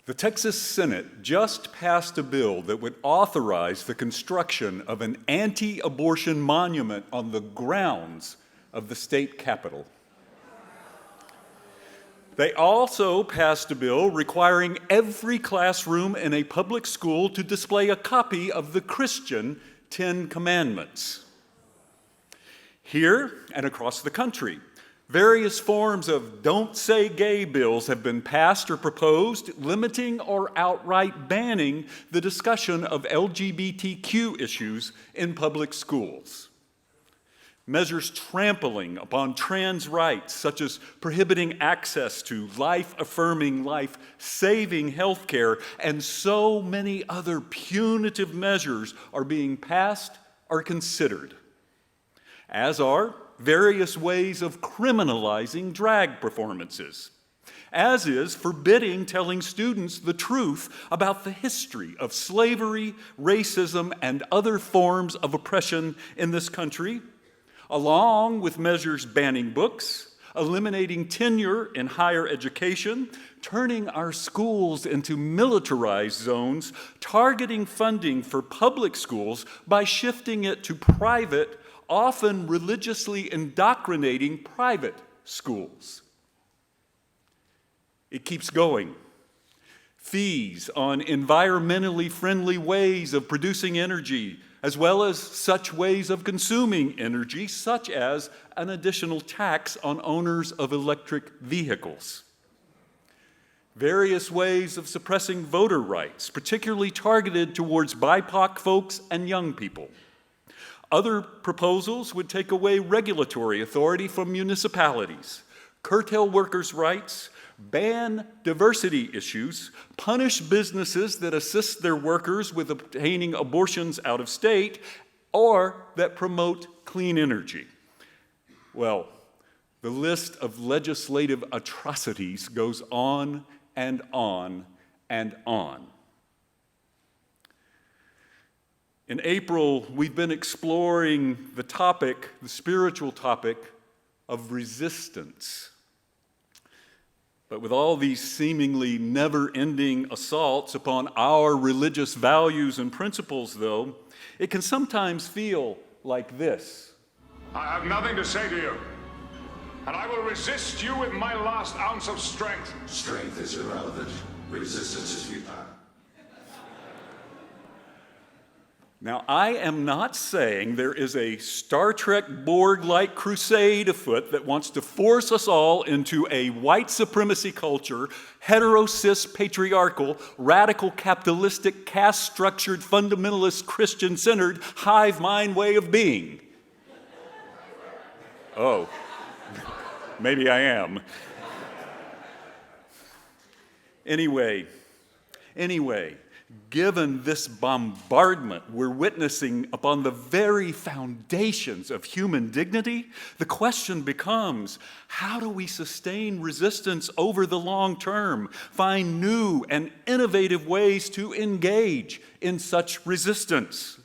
The Texas Senate just passed a bill that would authorize the construction of an anti-abortion monument on the grounds of the state capitol. They also passed a bill requiring every classroom in a public school to display a copy of the Christian 10 Commandments. Here and across the country, various forms of don't say gay bills have been passed or proposed, limiting or outright banning the discussion of LGBTQ issues in public schools. Measures trampling upon trans rights, such as prohibiting access to life-affirming, life-saving health care, and so many other punitive measures are being passed or considered, as are various ways of criminalizing drag performances, as is forbidding telling students the truth about the history of slavery, racism, and other forms of oppression in this country, along with measures banning books, eliminating tenure in higher education, turning our schools into militarized zones, targeting funding for public schools by shifting it to private, often religiously indoctrinating private schools. It keeps going. Fees on environmentally friendly ways of producing energy, as well as such ways of consuming energy, such as an additional tax on owners of electric vehicles. Various ways of suppressing voter rights, particularly targeted towards BIPOC folks and young people. Other proposals would take away regulatory authority from municipalities, curtail workers' rights, ban diversity issues, punish businesses that assist their workers with obtaining abortions out of state, or that promote clean energy. Well, the list of legislative atrocities goes on and on and on. In April, we've been exploring the spiritual topic of resistance. But with all these seemingly never-ending assaults upon our religious values and principles, though, it can sometimes feel like this. I have nothing to say to you, and I will resist you with my last ounce of strength. Strength is irrelevant. Resistance is futile. Now, I am not saying there is a Star Trek Borg-like crusade afoot that wants to force us all into a white supremacy culture, hetero-cis patriarchal, radical capitalistic, caste-structured, fundamentalist, Christian-centered, hive mind way of being. Oh, maybe I am. Anyway, given this bombardment we're witnessing upon the very foundations of human dignity, the question becomes, how do we sustain resistance over the long term, find new and innovative ways to engage in such resistance?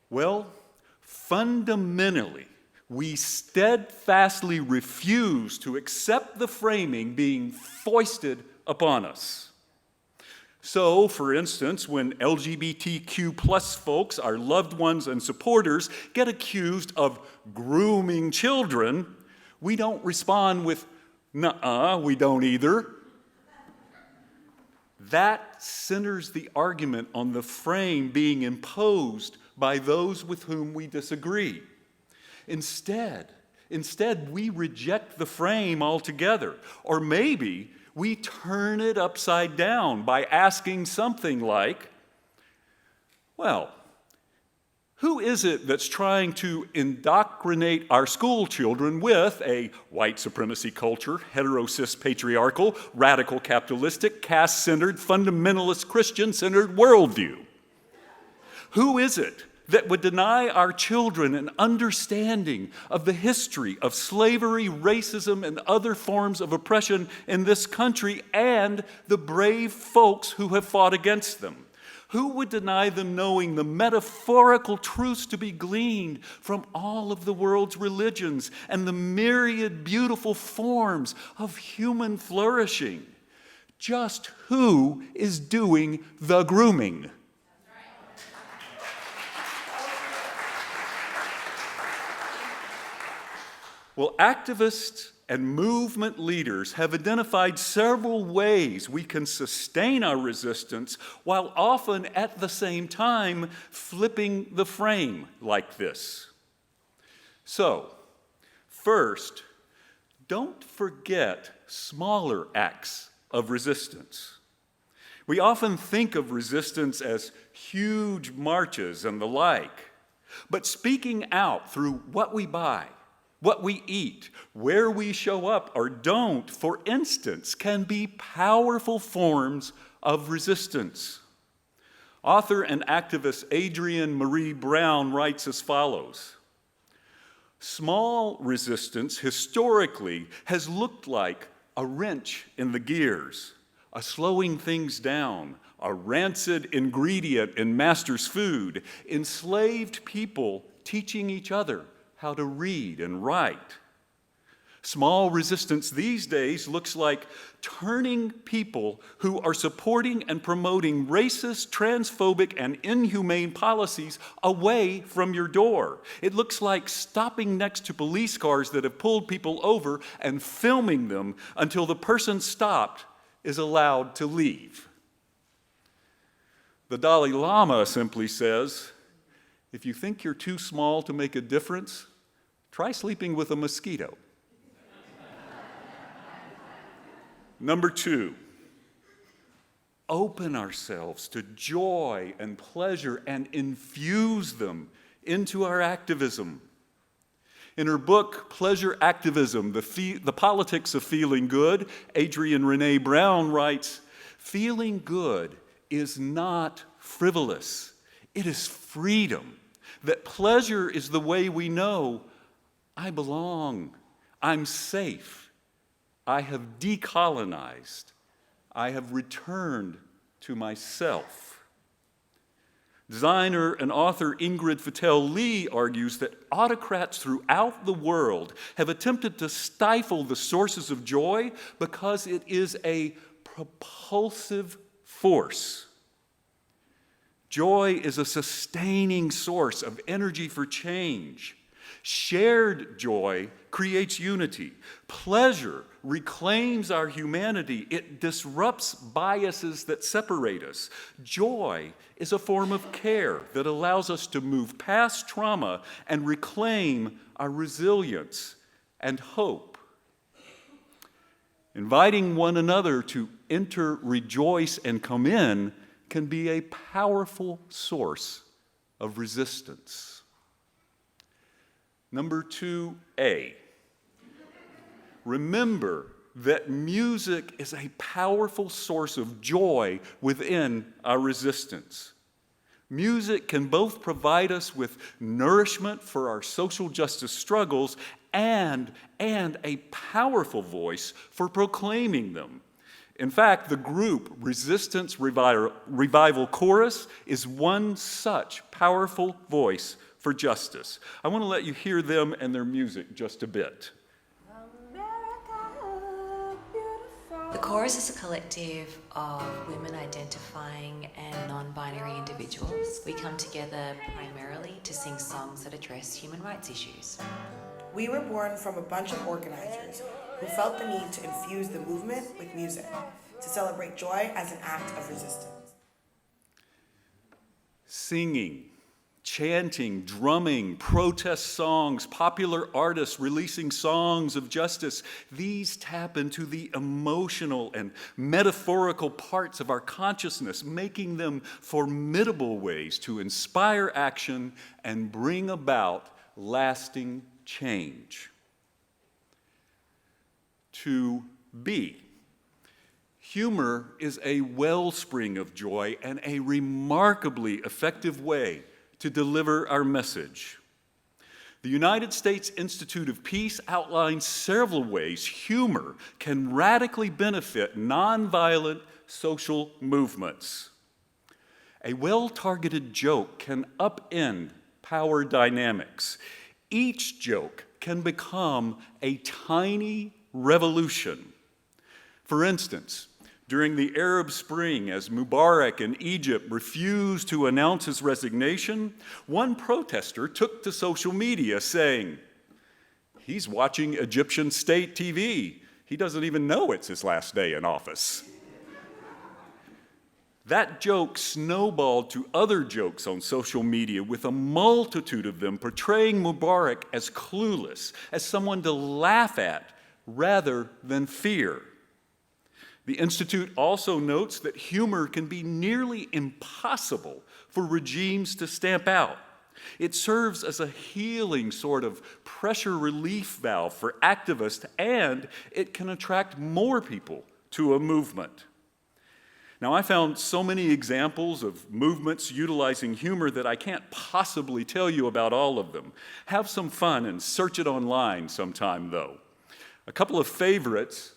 Well, fundamentally, we steadfastly refuse to accept the framing being foisted upon us. So, for instance, when LGBTQ plus folks, our loved ones and supporters, get accused of grooming children, we don't respond with, "Nuh-uh, we don't either." That centers the argument on the frame being imposed by those with whom we disagree. Instead, we reject the frame altogether, or maybe we turn it upside down by asking something like, well, who is it that's trying to indoctrinate our school children with a white supremacy culture, hetero-cis patriarchal, radical capitalistic, caste-centered, fundamentalist Christian-centered worldview? Who is it that would deny our children an understanding of the history of slavery, racism, and other forms of oppression in this country and the brave folks who have fought against them? Who would deny them knowing the metaphorical truths to be gleaned from all of the world's religions and the myriad beautiful forms of human flourishing? just who is doing the grooming? Well, activists and movement leaders have identified several ways we can sustain our resistance while often at the same time flipping the frame like this. So, first, don't forget smaller acts of resistance. We often think of resistance as huge marches and the like, but speaking out through what we buy, what we eat, where we show up or don't, for instance, can be powerful forms of resistance. Author and activist Adrienne Marie Brown writes as follows: small resistance historically has looked like a wrench in the gears, a slowing things down, a rancid ingredient in master's food, enslaved people teaching each other how to read and write. Small resistance these days looks like turning people who are supporting and promoting racist, transphobic, and inhumane policies away from your door. It looks like stopping next to police cars that have pulled people over and filming them until the person stopped is allowed to leave. The Dalai Lama simply says, if you think you're too small to make a difference, try sleeping with a mosquito. Number 2, open ourselves to joy and pleasure and infuse them into our activism. In her book, Pleasure Activism, The Politics of Feeling Good, Adrienne Renee Brown writes, feeling good is not frivolous. It is freedom. That pleasure is the way we know I belong, I'm safe, I have decolonized, I have returned to myself. Designer and author Ingrid Futile argues that autocrats throughout the world have attempted to stifle the sources of joy because it is a propulsive force. Joy is a sustaining source of energy for change. Shared joy creates unity. Pleasure reclaims our humanity. It disrupts biases that separate us. Joy is a form of care that allows us to move past trauma and reclaim our resilience and hope. Inviting one another to enter, rejoice, and come in can be a powerful source of resistance. Number 2A, remember that music is a powerful source of joy within our resistance. Music can both provide us with nourishment for our social justice struggles and a powerful voice for proclaiming them. In fact, the group Resistance Revival Chorus is one such powerful voice for justice. I want to let you hear them and their music just a bit. The Chorus is a collective of women identifying and non-binary individuals. We come together primarily to sing songs that address human rights issues. We were born from a bunch of organizers who felt the need to infuse the movement with music, to celebrate joy as an act of resistance. Singing, chanting, drumming, protest songs, popular artists releasing songs of justice, these tap into the emotional and metaphorical parts of our consciousness, making them formidable ways to inspire action and bring about lasting change. 2B. Humor is a wellspring of joy and a remarkably effective way to deliver our message. The United States Institute of Peace outlines several ways humor can radically benefit nonviolent social movements. A well-targeted joke can upend power dynamics. Each joke can become a tiny revolution. For instance, During the Arab Spring, as Mubarak in Egypt refused to announce his resignation, one protester took to social media saying, "He's watching Egyptian state TV. He doesn't even know it's his last day in office." That joke snowballed to other jokes on social media, with a multitude of them portraying Mubarak as clueless, as someone to laugh at rather than fear. The Institute also notes that humor can be nearly impossible for regimes to stamp out. It serves as a healing sort of pressure relief valve for activists, and it can attract more people to a movement. Now, I found so many examples of movements utilizing humor that I can't possibly tell you about all of them. Have some fun and search it online sometime, though. A couple of favorites: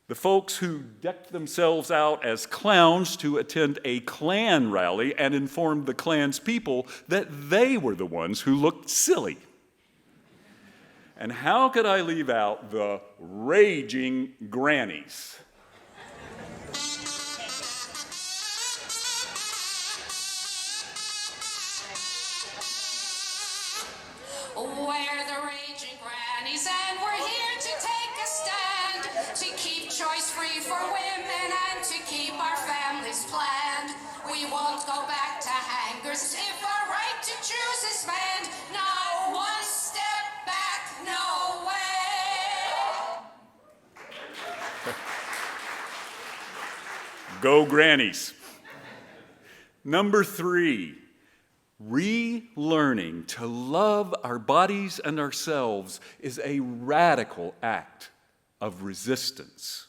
the folks who decked themselves out as clowns to attend a Klan rally and informed the Klan's people that they were the ones who looked silly. And how could I leave out the raging grannies? We're the raging grannies, and we're here to take a stand, to keep choice free for women and to keep our families planned. We won't go back to hangers if our right to choose is banned. No one step back, no way. Go grannies. Number 3. Relearning to love our bodies and ourselves is a radical act of resistance.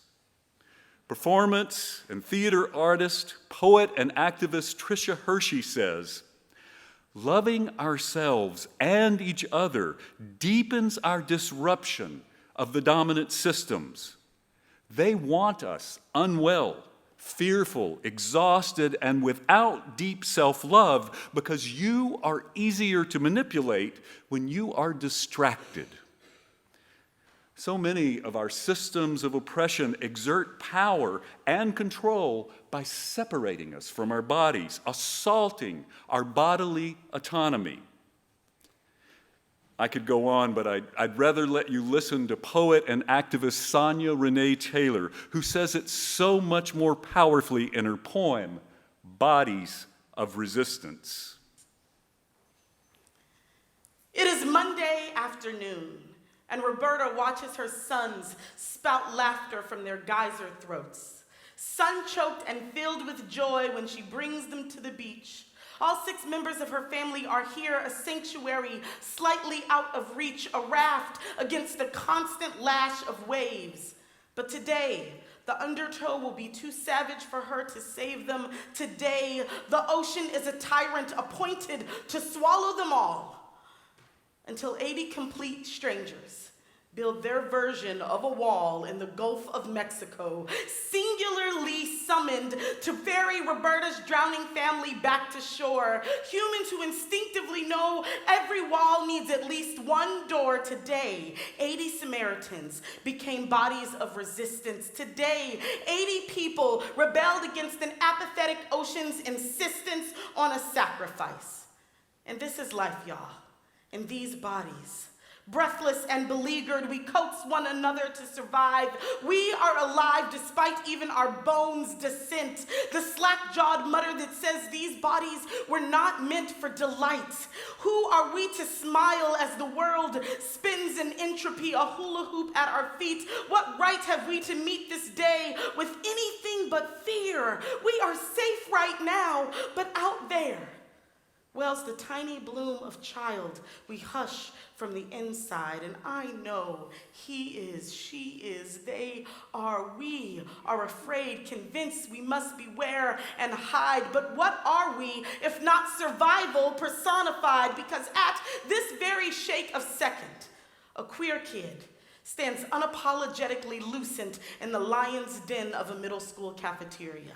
Performance and theater artist, poet, and activist Tricia Hershey says, "Loving ourselves and each other deepens our disruption of the dominant systems. They want us unwell, fearful, exhausted, and without deep self-love, because you are easier to manipulate when you are distracted." So many of our systems of oppression exert power and control by separating us from our bodies, assaulting our bodily autonomy. I could go on, but I'd rather let you listen to poet and activist Sonia Renee Taylor, who says it so much more powerfully in her poem, Bodies of Resistance. It is Monday afternoon, and Roberta watches her sons spout laughter from their geyser throats, sun-choked and filled with joy when she brings them to the beach. All 6 members of her family are here, a sanctuary slightly out of reach, a raft against the constant lash of waves. But today, the undertow will be too savage for her to save them. Today, the ocean is a tyrant appointed to swallow them all, until 80 complete strangers build their version of a wall in the Gulf of Mexico, singularly summoned to ferry Roberta's drowning family back to shore. Humans who instinctively know every wall needs at least one door. Today, 80 Samaritans became bodies of resistance. Today, 80 people rebelled against an apathetic ocean's insistence on a sacrifice. And this is life, y'all. In these bodies, breathless and beleaguered, we coax one another to survive. We are alive despite even our bones' dissent. The slack-jawed mutter that says these bodies were not meant for delight. Who are we to smile as the world spins in entropy, a hula hoop at our feet? What right have we to meet this day with anything but fear? We are safe right now, but out there wells the tiny bloom of child we hush from the inside. And I know he is, she is, they are, we are afraid, convinced we must beware and hide. But what are we if not survival personified? Because at this very shake of second, a queer kid stands unapologetically lucent in the lion's den of a middle school cafeteria.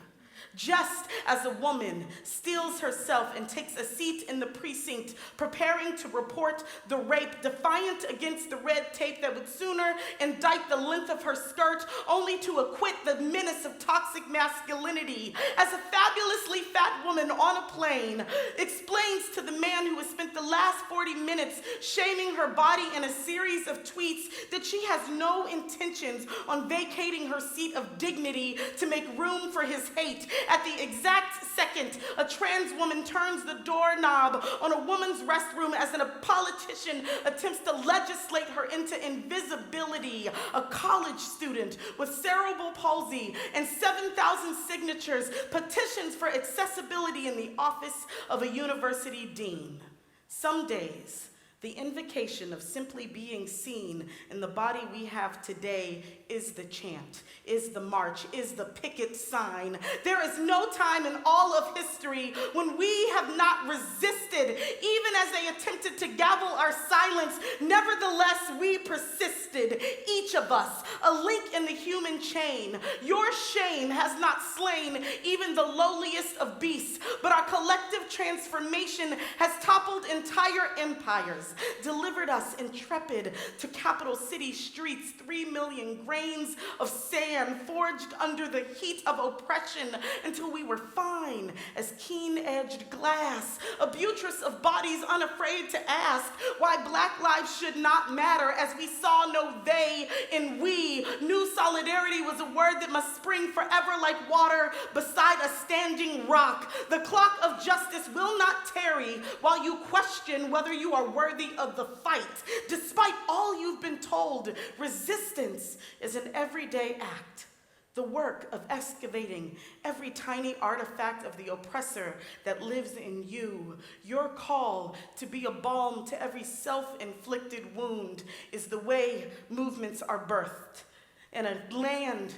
Just as a woman steels herself and takes a seat in the precinct, preparing to report the rape, defiant against the red tape that would sooner indict the length of her skirt, only to acquit the menace deadliness of toxic masculinity as a fabulously fat woman on a plane explains to the man who has spent the last 40 minutes shaming her body in a series of tweets that she has no intentions on vacating her seat of dignity to make room for his hate. At the exact second a trans woman turns the doorknob on a woman's restroom as a politician attempts to legislate her into invisibility, a college student with cerebral palsy and 7,000 signatures petitions for accessibility in the office of a university dean. Some days, the invocation of simply being seen in the body we have today is the chant, is the march, is the picket sign. There is no time in all of history when we have not resisted, even as they attempted to gavel our silence. Nevertheless, we persisted, each of us, a link in the human chain. Your shame has not slain even the lowliest of beasts, but our collective transformation has toppled entire empires, delivered us intrepid to capital city streets, 3 million grains of sand forged under the heat of oppression until we were fine as keen-edged glass, a buttress of bodies unafraid to ask why black lives should not matter as we saw no they in we. New solidarity was a word that must spring forever like water beside a standing rock. The clock of justice will not tarry while you question whether you are worthy of the fight. Despite all you've been told, resistance is an everyday act. The work of excavating every tiny artifact of the oppressor that lives in you. Your call to be a balm to every self-inflicted wound is the way movements are birthed. In a land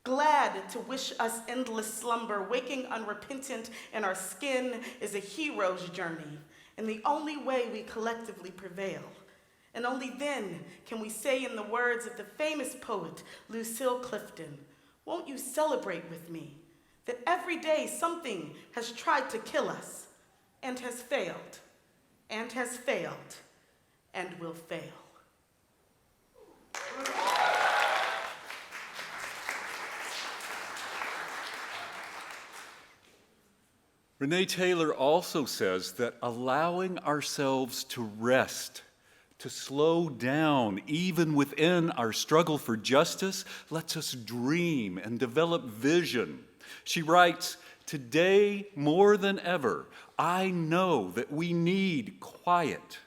glad to wish us endless slumber, waking unrepentant in our skin is a hero's journey, and the only way we collectively prevail. And only then can we say, in the words of the famous poet Lucille Clifton, won't you celebrate with me that every day something has tried to kill us and has failed, and has failed, and will fail. Renee Taylor also says that allowing ourselves to rest, to slow down, even within our struggle for justice, lets us dream and develop vision. She writes, "Today, more than ever, I know that we need quiet,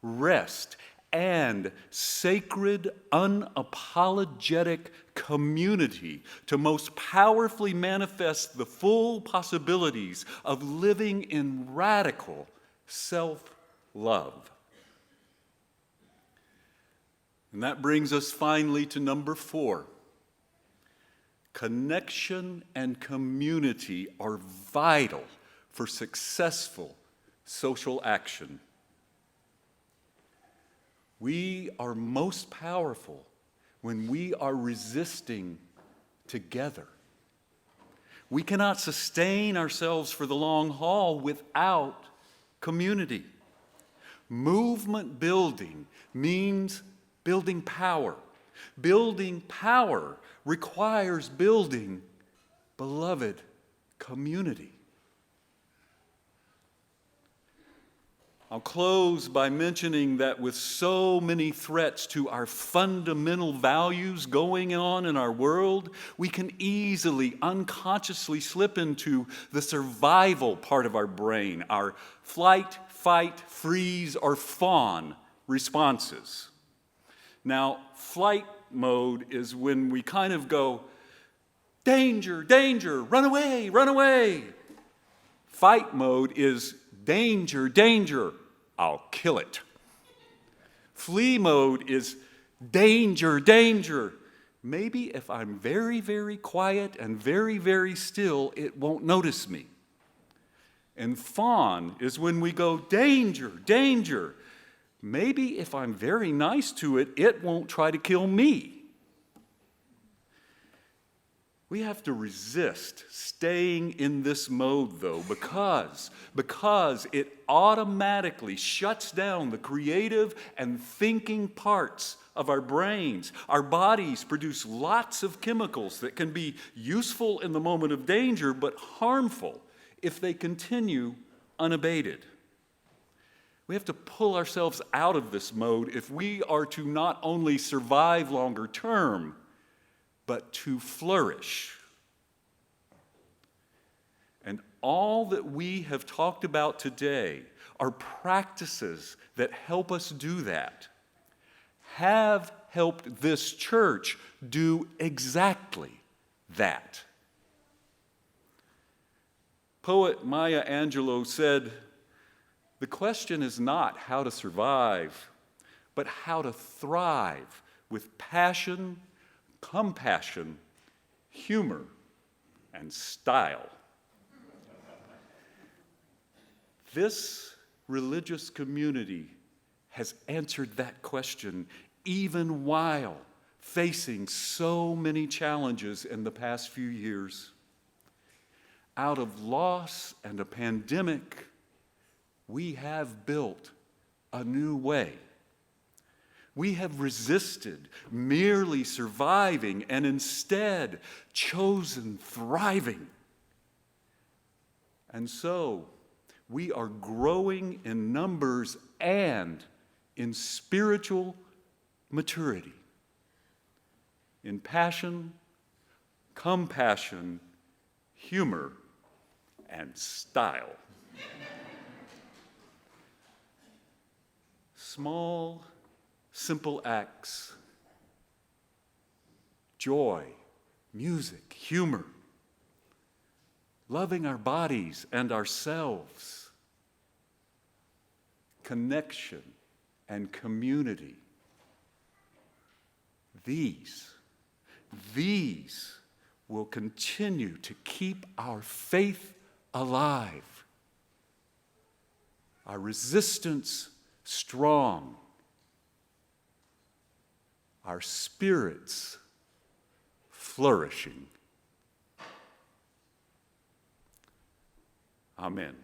rest, and sacred, unapologetic community to most powerfully manifest the full possibilities of living in radical self-love." And that brings us finally to number 4. Connection and community are vital for successful social action. We are most powerful when we are resisting together. We cannot sustain ourselves for the long haul without community. Movement building means building power. Building power requires building beloved community. I'll close by mentioning that with so many threats to our fundamental values going on in our world, we can easily, unconsciously slip into the survival part of our brain, our flight, fight, freeze, or fawn responses. Now, flight mode is when we kind of go, danger, danger, run away, run away. Fight mode is danger, danger, I'll kill it. Flee mode is danger, danger. Maybe if I'm very, very quiet and very, very still, it won't notice me. And fawn is when we go danger, danger. Maybe if I'm very nice to it, it won't try to kill me. We have to resist staying in this mode, though, because it automatically shuts down the creative and thinking parts of our brains. Our bodies produce lots of chemicals that can be useful in the moment of danger, but harmful if they continue unabated. We have to pull ourselves out of this mode if we are to not only survive longer term, but to flourish. And all that we have talked about today are practices that help us do that, have helped this church do exactly that. Poet Maya Angelou said, "The question is not how to survive, but how to thrive with passion, compassion, humor, and style." This religious community has answered that question even while facing so many challenges in the past few years. Out of loss and a pandemic, we have built a new way. We have resisted merely surviving and instead chosen thriving. And so, we are growing in numbers and in spiritual maturity, in passion, compassion, humor, and style. Small, simple acts, joy, music, humor, loving our bodies and ourselves, connection and community. These will continue to keep our faith alive, our resistance strong, our spirits flourishing. Amen.